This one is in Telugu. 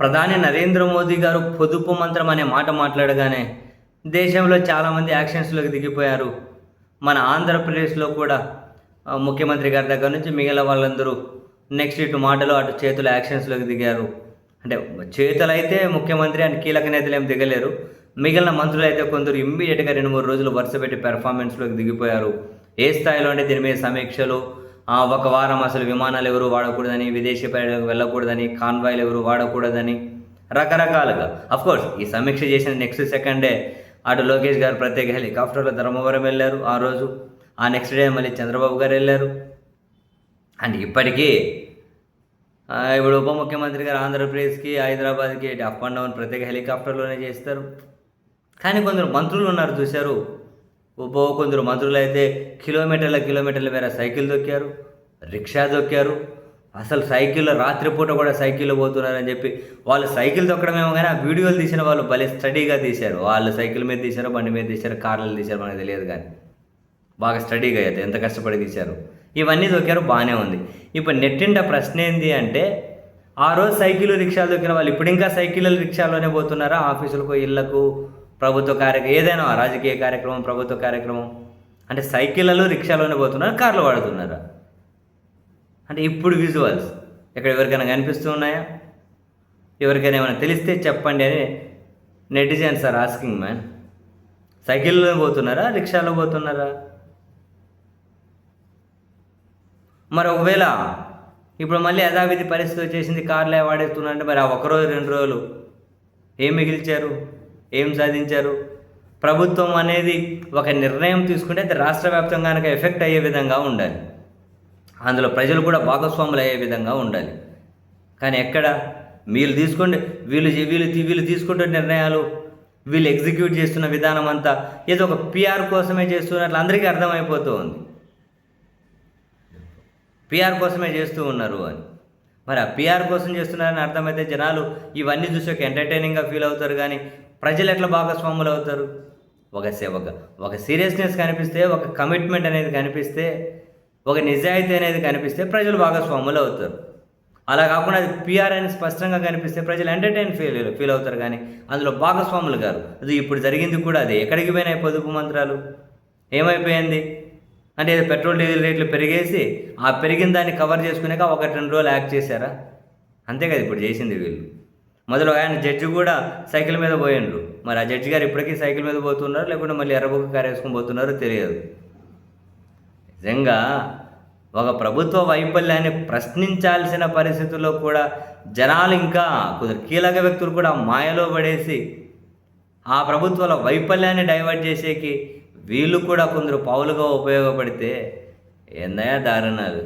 ప్రధాని నరేంద్ర మోదీ గారు పొదుపు మంత్రం అనే మాట మాట్లాడగానే దేశంలో చాలామంది యాక్షన్స్‌లోకి దిగిపోయారు. మన ఆంధ్రప్రదేశ్‌లో కూడా ముఖ్యమంత్రి గారి దగ్గర నుంచి మిగిలిన వాళ్ళందరూ నెక్స్ట్ ఇటు మాటలు, అటు చేతులు యాక్షన్స్‌లోకి దిగారు. అంటే చేతులైతే ముఖ్యమంత్రి అండ్ కీలక నేతలేమి దిగలేరు. మిగిలిన మంత్రులైతే కొందరు ఇమ్మీడియేట్‌గా 2, 3 రోజులు వరుసపెట్టి పెర్ఫార్మెన్స్‌లోకి దిగిపోయారు. ఏ స్థాయిలో అంటే దీని మీద సమీక్షలు, ఒక వారం అసలు విమానాలు ఎవరు వాడకూడదని, విదేశీ పర్యటనకు వెళ్ళకూడదని, కాన్వాయ్‌లు ఎవరు వాడకూడదని రకరకాలుగా. అఫ్‌కోర్స్ ఈ సమీక్ష చేసిన నెక్స్ట్ సెకండే అటు లోకేష్ గారు ప్రత్యేక హెలికాప్టర్‌లో ధర్మవరం వెళ్లారు ఆ రోజు. ఆ నెక్స్ట్ డే మళ్ళీ చంద్రబాబు గారు ఎళ్లారు. అండ్ ఇప్పటికీ ఇప్పుడు ఉప ముఖ్యమంత్రి గారు ఆంధ్రప్రదేశ్‌కి, హైదరాబాద్‌కి అప్ అండ్ డౌన్ ప్రత్యేక హెలికాప్టర్‌లోనే చేస్తారు. కానీ కొందరు మంత్రులు ఉన్నారు చూశారు. కొందరు మంత్రులైతే కిలోమీటర్ల మేర సైకిల్ తొక్కారు, రిక్షా తొక్కారు. అసలు సైకిల్‌లో రాత్రిపూట కూడా సైకిల్‌లో పోతున్నారని చెప్పి వాళ్ళు సైకిల్ తొక్కడమేమో గానీ, ఆ వీడియోలు తీసిన వాళ్ళు భలే స్టడీగా తీశారు. వాళ్ళు సైకిల్ మీద తీశారో, బండి మీద తీశారో, కార్లలో తీశారో మనకు తెలియదు గానీ. బాగా స్టడీగా అయితే ఎంత కష్టపడి తీశారు. ఇవన్నీ తొక్కారు, బాగానే ఉంది. ఇప్పుడు నెట్టింట ప్రశ్న ఏంది అంటే, ఆ రోజు సైకిలు, రిక్షాలు తొక్కిన వాళ్ళు ఇప్పుడు ఇంకా సైకిళ్ళు, రిక్షాలోనే పోతున్నారా ఆఫీసులకు, ఇళ్లకు, ప్రభుత్వ ఏదైనా రాజకీయ కార్యక్రమం, ప్రభుత్వ కార్యక్రమం అంటే సైకిళ్ళలో, రిక్షాలోనే పోతున్నారా, కార్లు వాడుతున్నారా? అంటే ఇప్పుడు విజువల్స్ ఇక్కడ ఎవరికైనా కనిపిస్తూ ఉన్నాయా? ఎవరికైనా ఏమైనా తెలిస్తే చెప్పండి అని నెటిజన్స్ ఆర్ ఆస్కింగ్ మ్యాన్. సైకిల్లో పోతున్నారా, రిక్షాలో పోతున్నారా? మరి ఒకవేళ ఇప్పుడు మళ్ళీ యథావిధి పరిస్థితి వచ్చేసింది, కార్లే వాడేస్తున్నారంటే మరి ఆ ఒకరోజు 2 రోజులు ఏం మిగిల్చారు, ఏం సాధించారు? ప్రభుత్వం అనేది ఒక నిర్ణయం తీసుకుంటే అది రాష్ట్ర వ్యాప్తంగా కనుక ఎఫెక్ట్ అయ్యే విధంగా ఉండాలి. అందులో ప్రజలు కూడా భాగస్వాములు అయ్యే విధంగా ఉండాలి. కానీ ఎక్కడ వీళ్ళు తీసుకోండి, వీళ్ళు తీసుకుంటున్న నిర్ణయాలు, వీళ్ళు ఎగ్జిక్యూట్ చేస్తున్న విధానం అంతా ఏదో ఒక పిఆర్ కోసమే చేస్తున్నట్లు అందరికీ అర్థమైపోతూ ఉంది. పిఆర్ కోసమే చేస్తూ ఉన్నారు అని. మరి ఆ పిఆర్ కోసం చేస్తున్నారని అర్థమైతే జనాలు ఇవన్నీ చూసి ఒక ఎంటర్టైనింగ్గా ఫీల్ అవుతారు. కానీ ప్రజలు ఎట్లా భాగస్వాములు అవుతారు? ఒక సీరియస్నెస్ కనిపిస్తే, ఒక కమిట్మెంట్ అనేది కనిపిస్తే, ఒక నిజాయితీ అనేది కనిపిస్తే ప్రజలు భాగస్వాములు అవుతారు. అలా కాకుండా అది పిఆర్ అని స్పష్టంగా కనిపిస్తే ప్రజలు ఎంటర్టైన్ ఫీల్ అవుతారు. కానీ అందులో భాగస్వాములు గారు. అది ఇప్పుడు జరిగింది కూడా అదే. ఎక్కడికి పోయినాయి పొదుపు మంత్రాలు? ఏమైపోయింది అంటే పెట్రోల్ డీజిల్ రేట్లు పెరిగేసి ఆ పెరిగిన దాన్ని కవర్ చేసుకునేక 1-2 రోజులు యాక్ట్ చేశారా? అంతే కదా ఇప్పుడు చేసింది వీళ్ళు. మొదలు ఆయన జడ్జి కూడా సైకిల్ మీద పోయిండ్రు. మరి ఆ జడ్జి గారు ఇప్పటికీ సైకిల్ మీద పోతున్నారు, లేకుంటే మళ్ళీ ఎర్రబుక్క కారు వేసుకొని పోతున్నారో తెలియదు. నిజంగా ఒక ప్రభుత్వ వైఫల్యాన్ని ప్రశ్నించాల్సిన పరిస్థితుల్లో కూడా జనాలు ఇంకా కొందరు కీలక వ్యక్తులు కూడా మాయలో పడేసి ఆ ప్రభుత్వాల వైఫల్యాన్ని డైవర్ట్ చేసేకి వీళ్ళు కూడా కొందరు పావులుగా ఉపయోగపడితే ఏందయ్యా దారుణాలు.